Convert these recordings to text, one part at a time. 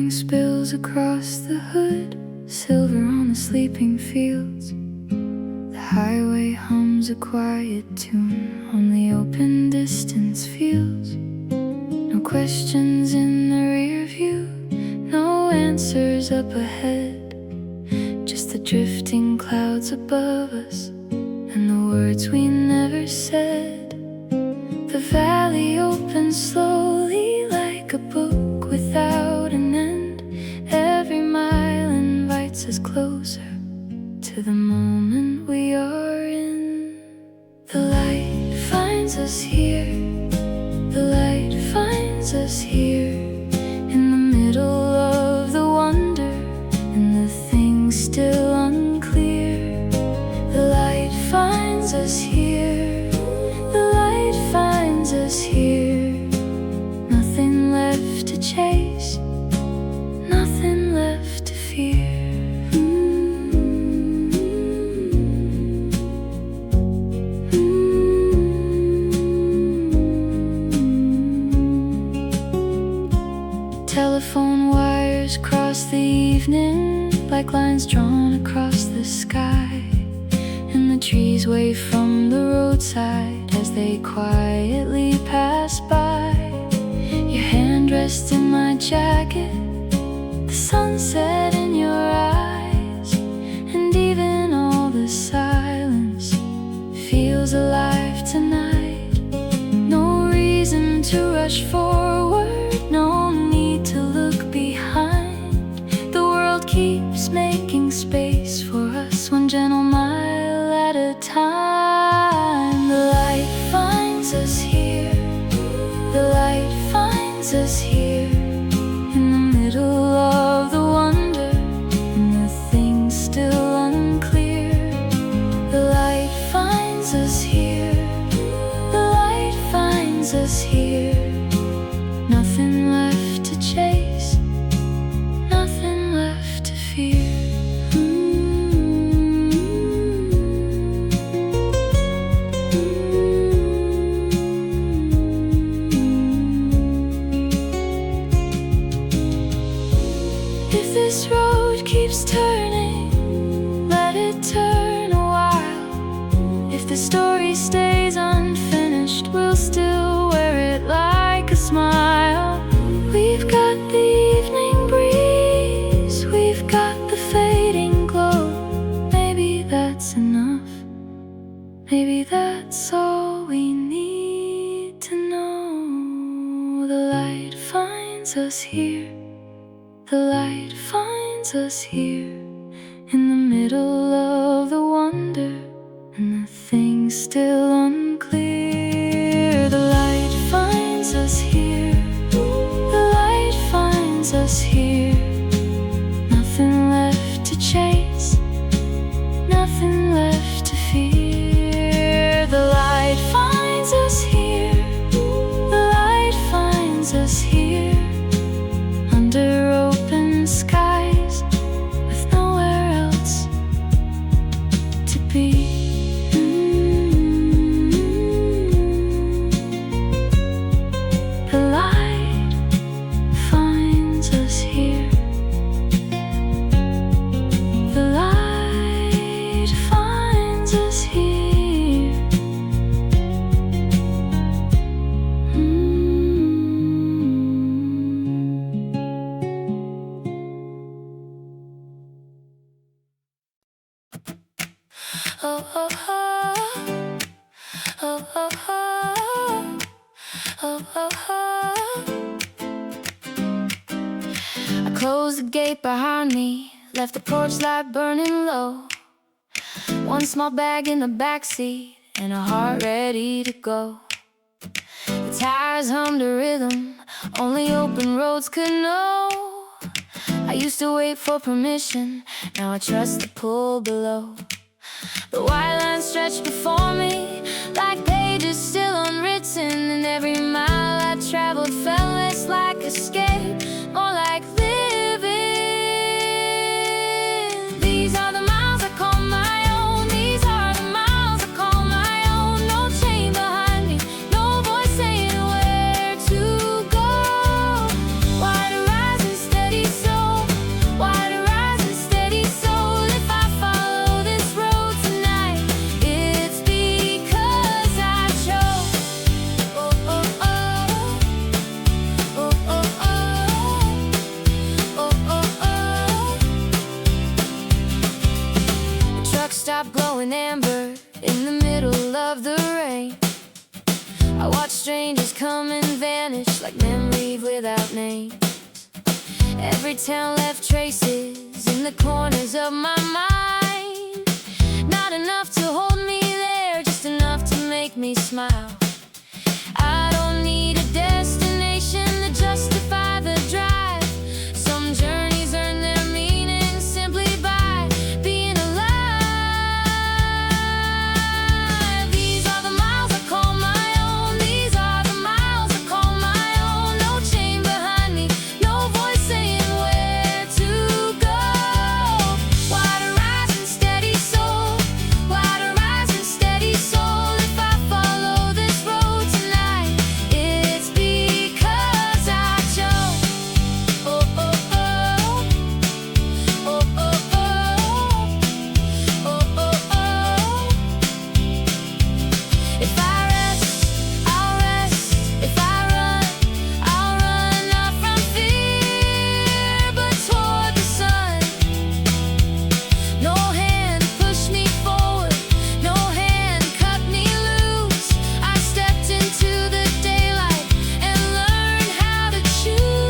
morning spills across the hood, silver on the sleeping fields. The highway hums a quiet tune on the open distance fields. No questions in the rear view, no answers up ahead, just the drifting clouds above us and the words we never said. The valley opens slowly like a book without an end. Every mile invites us closer to the moment we are in. The light finds us here, the light finds us here, in the middle of the wonder and the things still unclear. The light finds us here, the light finds us here. Nothing left to chase, nothing left to fear. Telephone wires cross the evening like lines drawn across the sky, and the trees wave from the roadside as they quietly pass by. Your hand rests in my jacket, the sunset in your eyes, and even all the silence feels alive tonight. No reason to rush forward, no need to look behind. The world keeps making space for us, one gentle mile at a time. The light finds us here, the light finds us here, in the middle of the wonder and the things still unclear. The light finds us here, the light finds us here. Nothing left to chase, nothing left to fear. If this road keeps turning, let it turn a while. If the story stays unfinished, we'll still wear it like a smile. We've got the evening breeze, we've got the fading glow. Maybe that's enough, maybe that's all we need to know. The light finds us here, the light finds us here, in the middle of the wonder and the things still unclear. The light finds us here, the light finds us here. Nothing left to chase, nothing left to fear. The light finds us here, the light finds us here, under open skies with nowhere else to be. The light finds us here, the light finds us here. Oh, oh, oh. Oh, oh, oh. Oh, oh, oh. I closed the gate behind me, left the porch light burning low. One small bag in the backseat and a heart ready to go. The tires hummed a rhythm only open roads could know. I used to wait for permission, now I trust the pull below. The white lines stretched before me like pages still unwritten, and every mile I traveled felt less like escape, more like living. These are the miles I call my own, these are the miles I call my own. No chain behind me, no voice saying where to go. Wide horizon, steady Every town left traces in the corners of my mind. Not enough to hold me there, just enough to make me smile. I don't need a destination to justify the drive. Some journeys earn their meaning simply by being alive. These are the miles I call my own. These are the miles I call my own. No chain behind me, no voice saying where to go. Wide horizon, steady soul. Wide horizon, steady soul. If I follow this road tonight, it's because I chose. Oh, oh, oh. Oh, oh, oh. Oh, oh, oh. If I rest, I'll rest. If I run, I'll run. Not from fear, but toward the sun. No hand pushed me forward, no hand cut me loose. I stepped into the daylight and learned how to choose.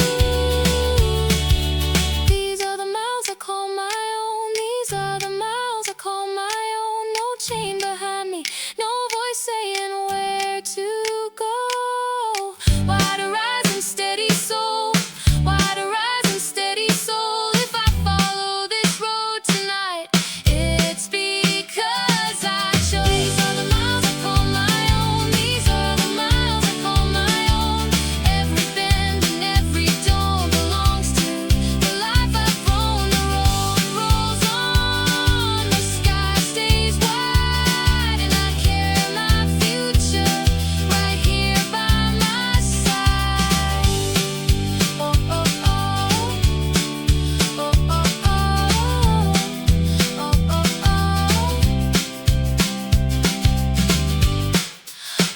These are the miles I call my own. These are the miles I call my own. No chain behind me, no voice saying where to go. Wide horizon, steady soul. Wide horizon, steady soul. If I follow this road tonight, it's because I chose. These are the miles I call my own. These are the miles I call my own. Every bend and every dawn belongs to the life I've grown. The road rolls on, the sky stays wide, and I carry my future right here by my side. Oh, oh, oh. Oh, oh, oh. Oh, oh, oh.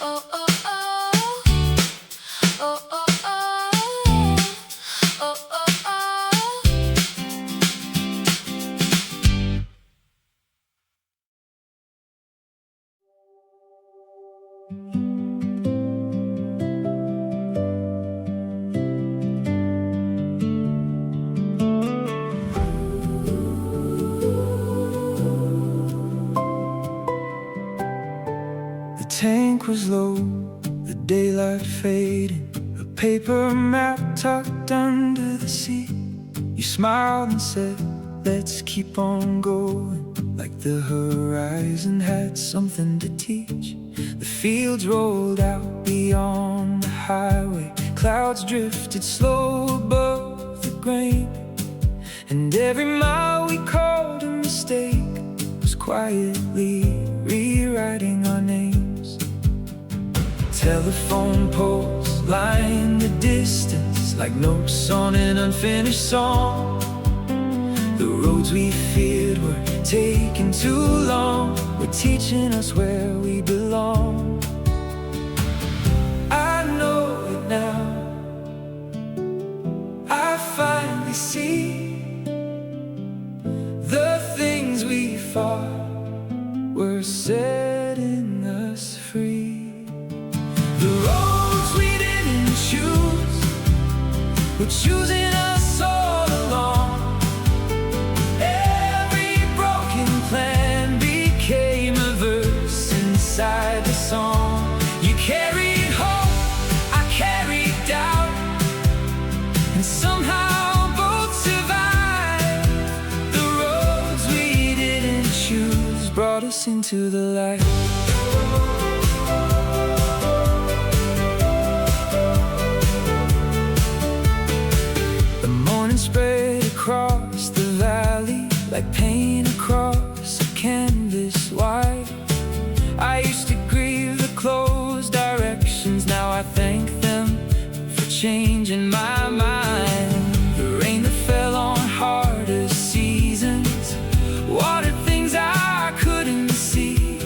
Oh, oh, oh. Oh, oh, oh. Oh, oh, oh. The tank was low, the daylight fading, a paper map tucked under the seat. You smiled and said, let's keep on going, like the horizon had something to teach. The fields rolled out beyond the highway, clouds drifted slow above the grain, and every mile we called a mistake was quietly rewriting our names. Telephone poles line the distance like notes on an unfinished song. The roads we feared were taking too long, were teaching us where we belong. I know it now, I finally see the things we fought were setting us free. The roads we didn't choose were choosing us all along. Every broken plan became a verse inside the song. You carried hope, I carried doubt, and somehow both survived. The roads we didn't choose brought us into the light. The morning spread across the valley like paint across a canvas white. I used to grieve the closed directions, now I thank them for changing my mind. The rain that fell on harder seasons watered things I couldn't see,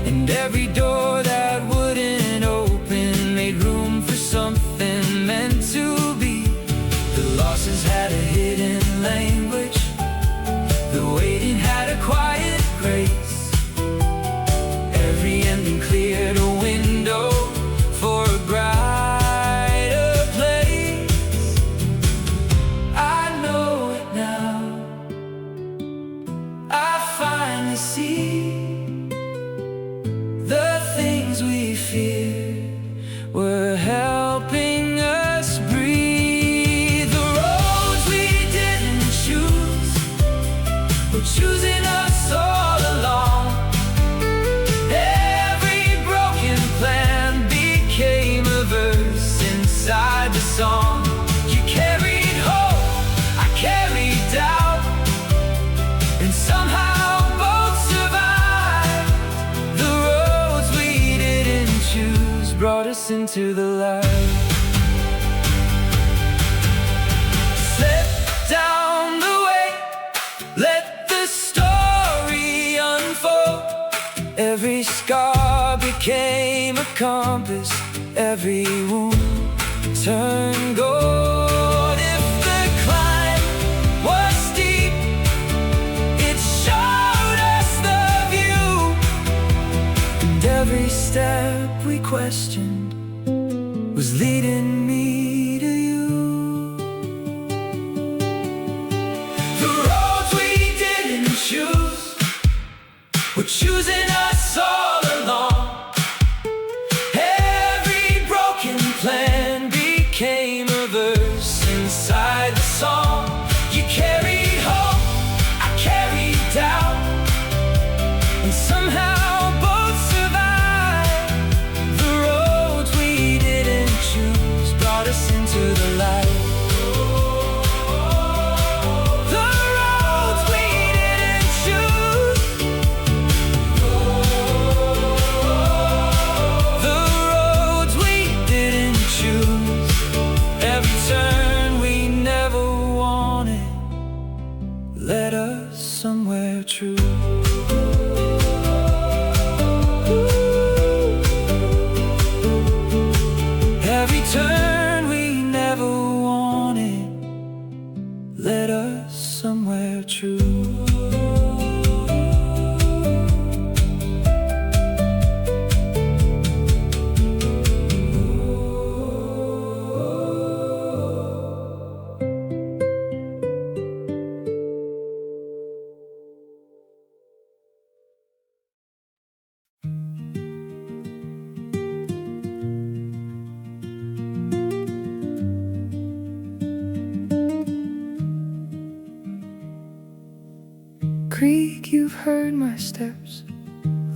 and every door that wouldn't open made room for something meant to be. The losses had a hidden language, the waiting had a quiet grace. Every ending cleared a window for a brighter place. us into the light. Slip down the way, let the story unfold. Every scar became a compass, every wound turned gold. If the climb was steep, it showed us the view. And every step we questioned was leading me to you. The roads we didn't choose were choosing us all along. Every broken plan became a verse inside the song. You carried hope, I carried doubt, and somehow both survived. The roads we didn't choose brought us into the light. The roads we didn't choose, the roads we didn't choose. Every turn we never wanted led us somewhere true. Every turn we never wanted led us somewhere true. Creek, you've heard my steps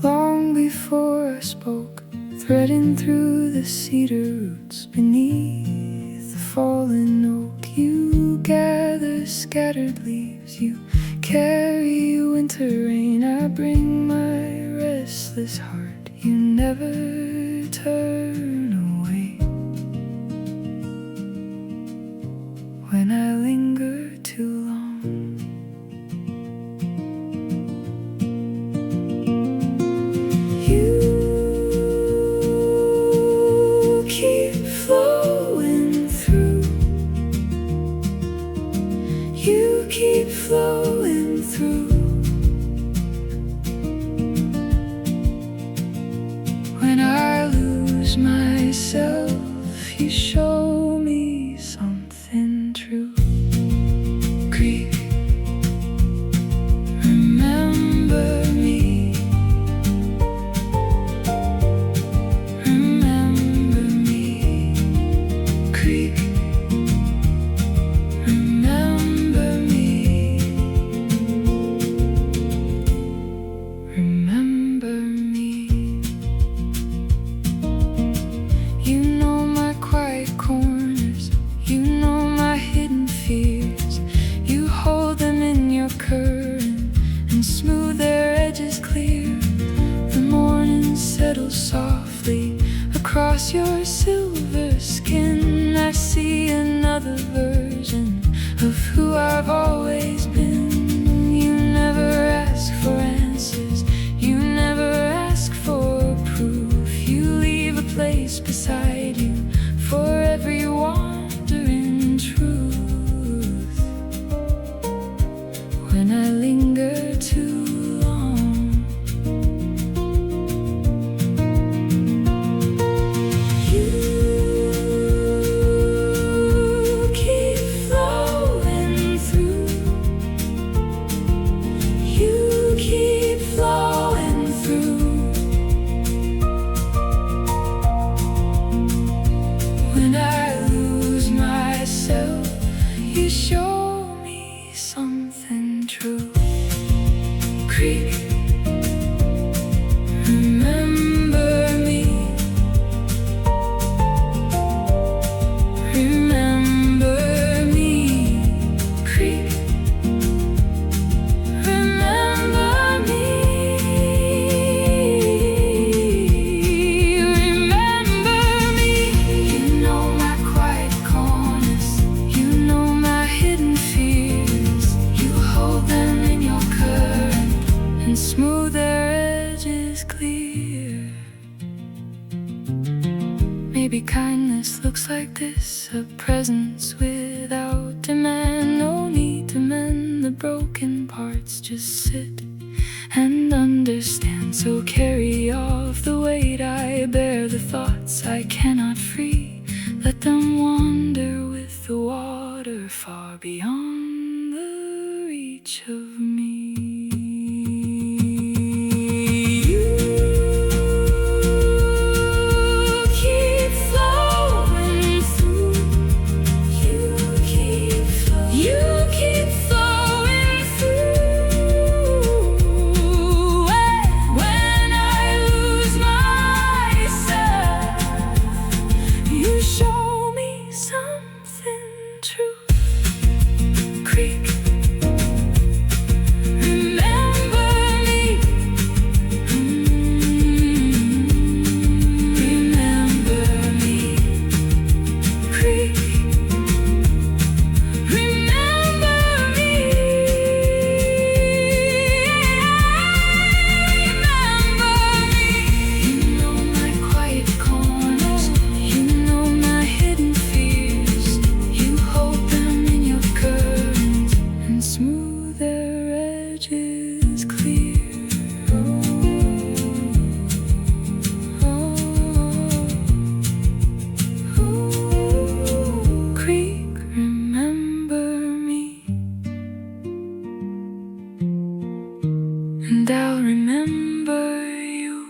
long before I spoke, threading through the cedar roots beneath the fallen oak. You gather scattered leaves, you carry winter rain. I bring my restless heart, you never turn away. When I linger too long, you keep flowing through. You keep flowing through. When I lose myself, you show me something true. Creek, remember me. Remember me. Creek, remember me. Remember me. You know my quiet corners, you know my hidden fears. You hold them in your current and smooth their edges clear. The morning settles softly across your silver skin. I see another version of who I've always been. You never ask for answers, you never ask for proof. You leave a place beside you for every wandering truth. When I linger too long, you keep flowing through. You keep flowing through. When I lose myself, you show me something true. Creek, remember me. Remember me. Creek, remember me. Remember me. kindness looks like this, a presence without demand. No need to mend the broken parts, just sit and understand. So carry off the weight I bear, the thoughts I cannot free. Let them wander with the water, far beyond the reach of me. And I'll remember you.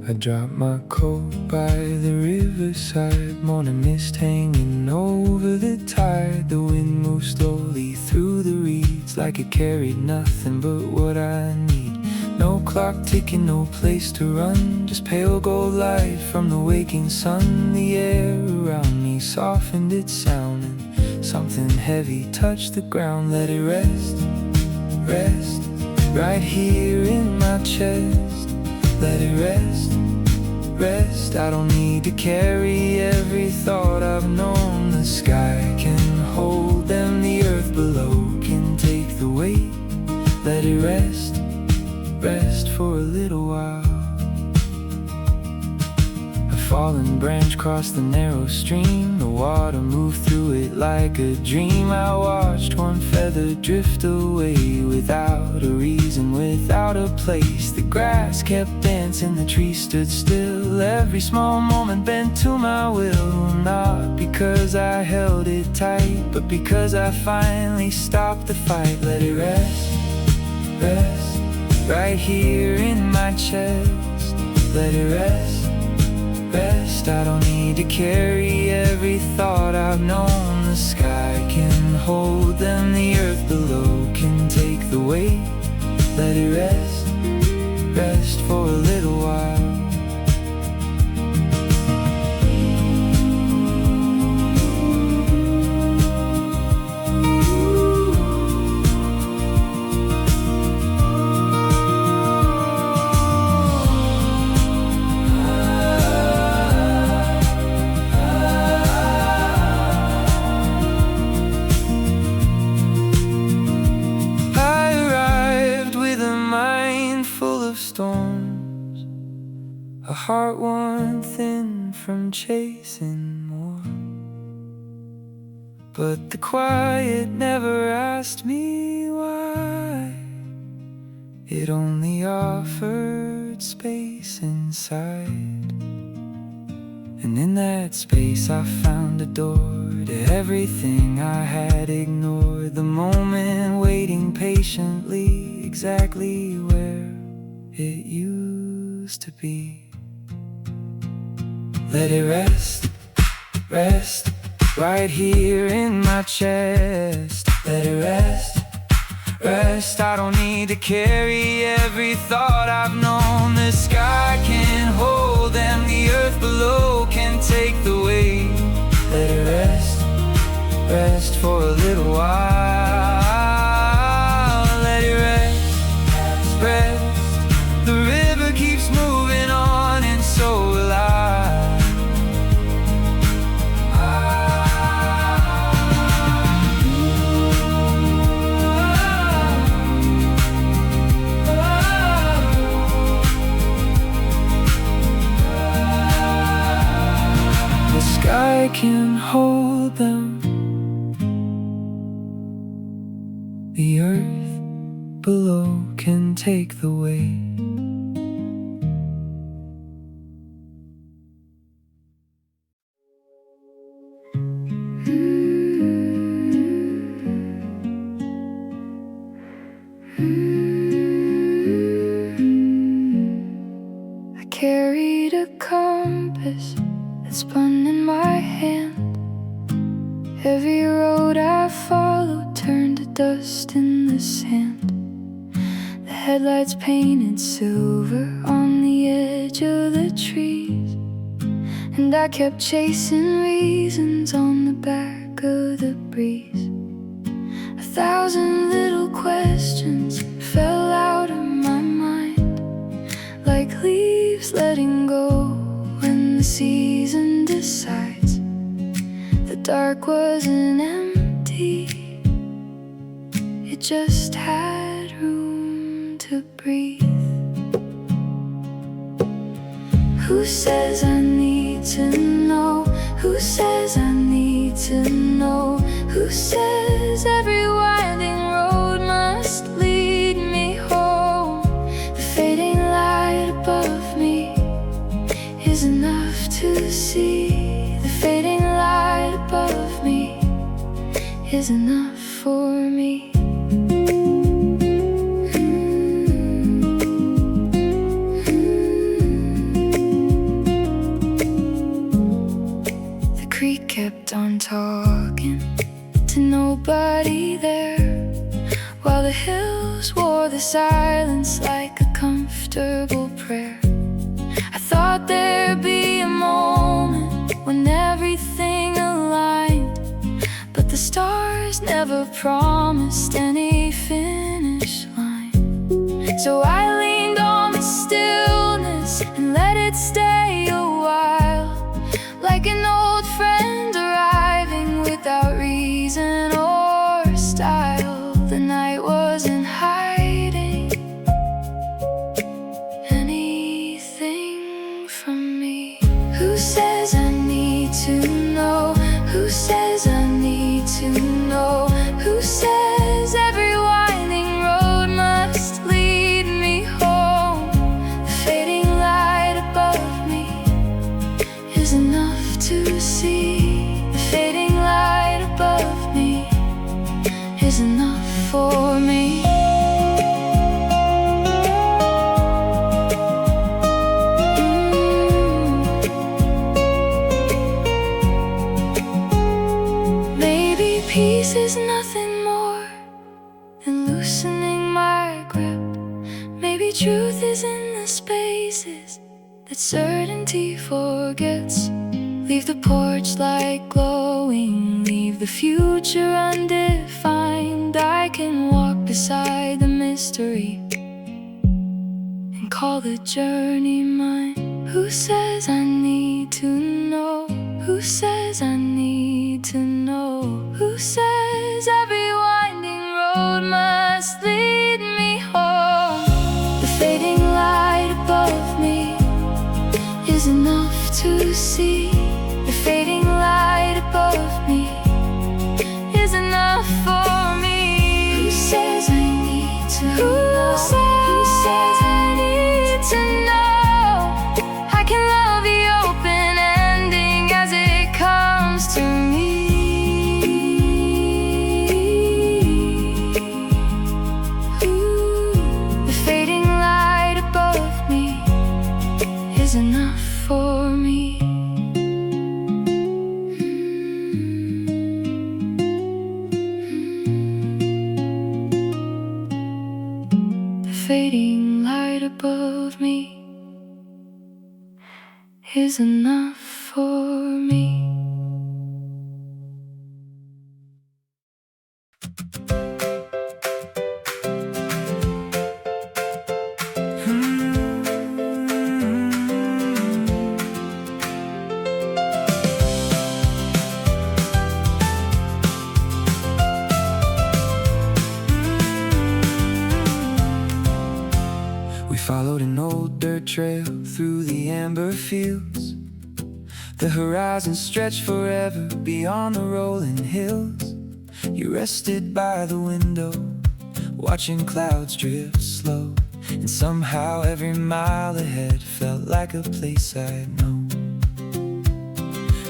I dropped my coat by the riverside, morning mist hanging over the tide. The wind moved slowly through the reeds like it carried nothing but what I need. No clock ticking, no place to run, just pale gold light from the waking sun. The air around me softened its sound, and something heavy touched the ground. Let it rest, rest, right here in my chest. Let it rest, rest. I don't need to carry every thought I've known. The sky can hold them, the earth below can take the weight. Let it rest, rest for a little while. A fallen branch crossed the narrow stream, the water moved through it like a dream. I watched one feather drift away without a reason, without a place. The grass kept dancing, the trees stood still. Every small moment bent to my will, not because I held it tight, but because I finally stopped the fight. Let it rest, rest, right here in my chest. Let it rest, rest. I don't need to carry every thought I've known. The sky can hold them, the earth below can take the weight. Let it rest, rest for a little while. Storms, a heart worn thin from chasing more. But the quiet never asked me why. It only offered space inside. And in that space I found a door to everything I had ignored. The moment waiting patiently, exactly where it used to be. Let it rest, rest, right here in my chest. Let it rest, rest. I don't need to carry every thought I've known. The sky can hold them, the earth below can take the weight. Let it rest, rest for a little while. I can hold them. The earth below can take the weight. I carried a compass that spun in my hand. Every road I followed turned to dust in the sand. The headlights painted silver on the edge of the trees, and I kept chasing reasons on the back of the breeze. 1,000 little questions fell out of my mind, like leaves letting go when the season decides. The dark wasn't empty, it just had room to breathe. Who says I need to know? Who says I need to know? Who says every winding road must lead me home? The fading light above me is enough to see. The fading light above me is enough for me. The creek kept on talking to nobody there, while the hills wore the silence like a comfortable prayer. I thought there'd be a moment when everything aligned, but the stars never promised any finish line. So I leaned on the stillness and let it stay a while, like an old friend arriving without reason or style. The night wasn't hiding anything from me. Who says I need to know? Who says I need to know? Who says every winding road must lead me home? The fading light above me is enough to see. The fading light above me is enough for me. Maybe peace is nothing more than loosening my grip. Maybe truth is in the spaces that certainty forgets. Leave the porch light glowing, leave the future undefined. I can walk beside the mystery and call the journey mine. Who says I need to know? Who says I need to know? Who says every winding road must lead me home? The fading light above me is enough to see. The fading light above me is enough for me. Who says I need to know? Who says I need to know? I can love the open ending as it comes to me. Ooh, the fading light above me is enough for me. The fading light above me is enough for me. We followed an old dirt trail through the amber fields. The horizon stretched forever beyond the rolling hills. You rested by the window, watching clouds drift slow. And somehow every mile ahead felt like a place I know.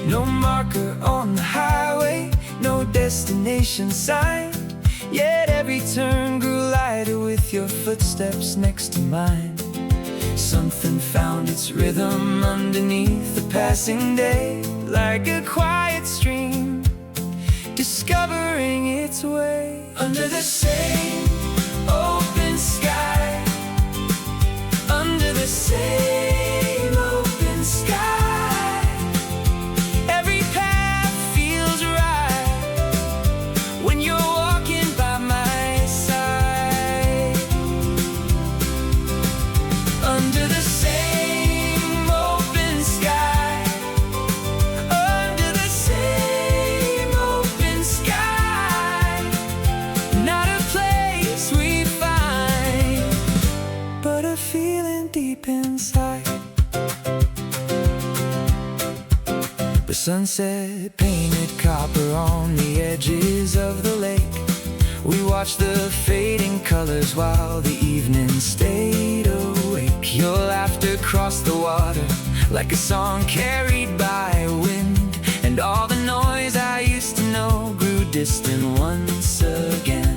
No marker on the highway, no destination sign, yet every turn grew lighter with your footsteps next to mine. Something found its rhythm underneath the passing day, like a quiet stream discovering its way. Under the same open sky, under the same open sky, every path feels right when you're walking by my side. Under the same open sky, under the same open sky, not a place we find, but a feeling deep inside. The sunset painted copper on the edges of the lake. We watched the fading colors while the evening stayed awake. Your laughter crossed the water like a song carried by wind, and all the noise I used to know grew distant once again.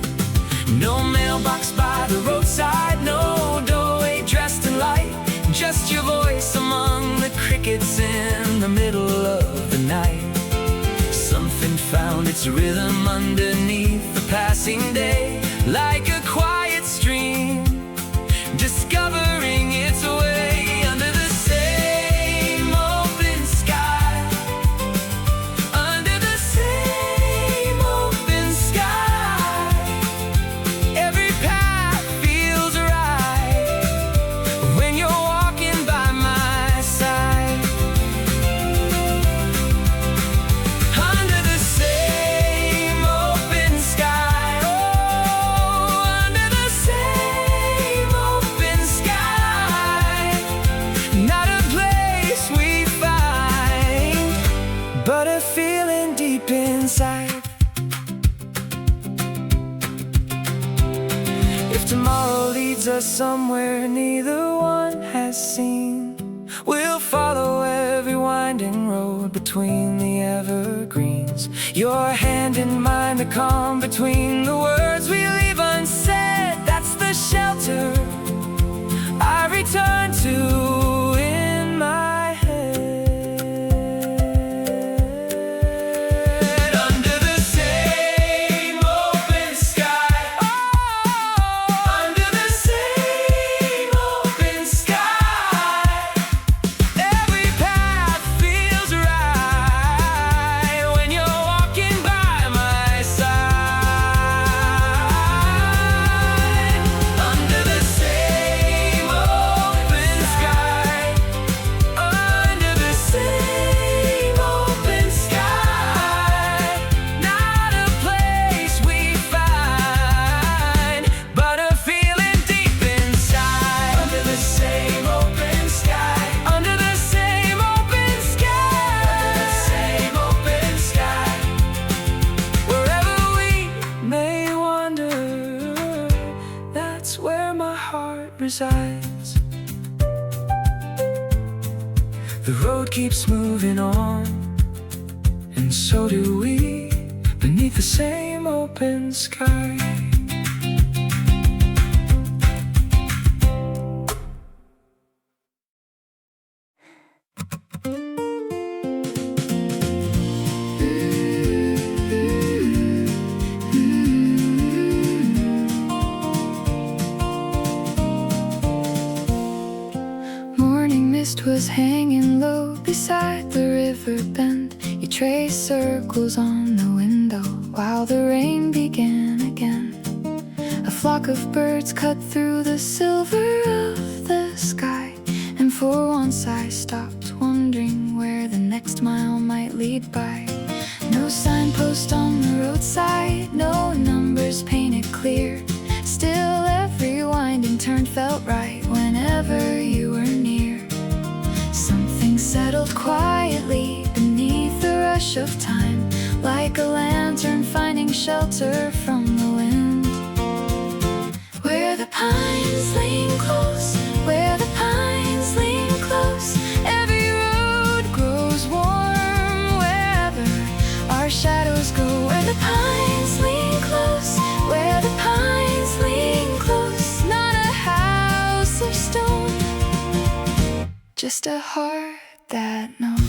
No mailbox by the roadside, no doorway dressed in light, just your voice among the crickets in the middle of the night. Something found its rhythm underneath the passing day, like a quiet stream discovering its way. Under the same open sky, under the same open sky, every path feels right when you're walking by my side. Under the same open sky, oh, under the same open sky, not a place we find, but a feeling deep inside. If tomorrow leads us somewhere neither one has seen, we'll follow every winding road between the evergreens. Your hand in mine, the calm between the words we leave unsaid. That's the shelter I return to in my head. Under the same open sky, oh, under the same open sky, every path feels right when you're walking by my side. Under the same open sky, under the same open sky, not a place we find, but a feeling deep inside. Under the same open sky, under the same open sky, under the same open sky, wherever we may wander, that's where my heart resides. The road keeps moving on, and so do we, beneath the same open sky. Morning mist was hanging low beside the river bend. You traced circles on the window while the rain began again. A flock of birds cut through the silver of the sky, and for once I stopped wondering where the next mile might lead by. No signpost on the roadside, no numbers painted clear. Still every winding turn felt right whenever you were near. Something settled quietly rush of time, like a lantern finding shelter from the wind. Where the pines lean close, where the pines lean close, every road grows warm wherever our shadows go. Where the pines lean close, where the pines lean close, not a house of stone, just a heart that knows.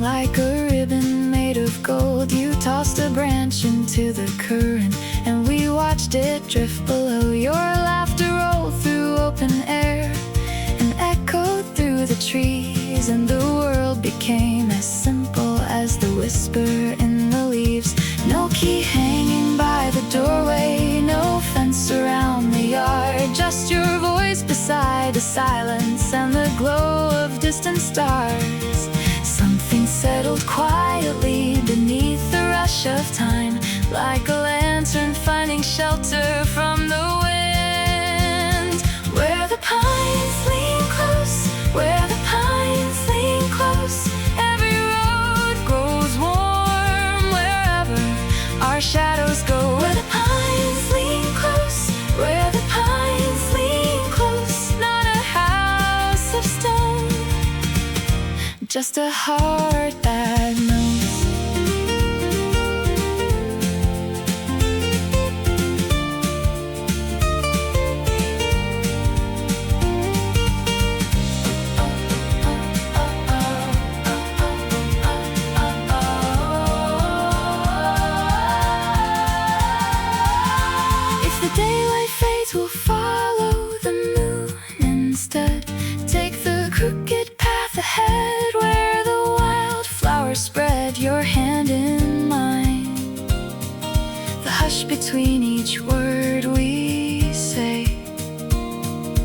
Like a ribbon made of gold, you tossed a branch into the current, and we watched it drift below. Your laughter rolled through open air and echoed through the trees, and the world became as simple as the whisper in the leaves. No key hanging by the doorway, no fence around the yard, just your voice beside the silence and the glow of distant stars. Something settled quietly beneath the rush of time, like a lantern finding shelter from the wind. Where the pines lean close, where the pines lean close, every road grows warm wherever our shadows go. Where the pines lean close, where the pines lean close, not a house of stone, just a heart that knows. If the daylight fades, we'll follow the moon instead. Take the crooked path ahead, spread your hand in mine. The hush between each word we say,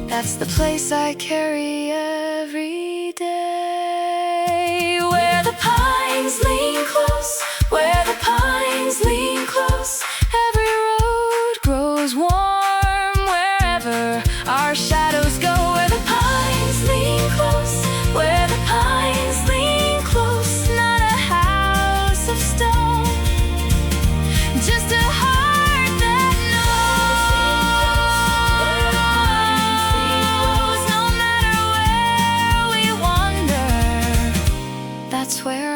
that's the place I carry every day. Where the pines lean close, where the pines lean close, every road grows warm wherever our shadows go. Where the pines lean close, where the pines lean close, of stone, just a heart that knows. No matter where we wander, that's where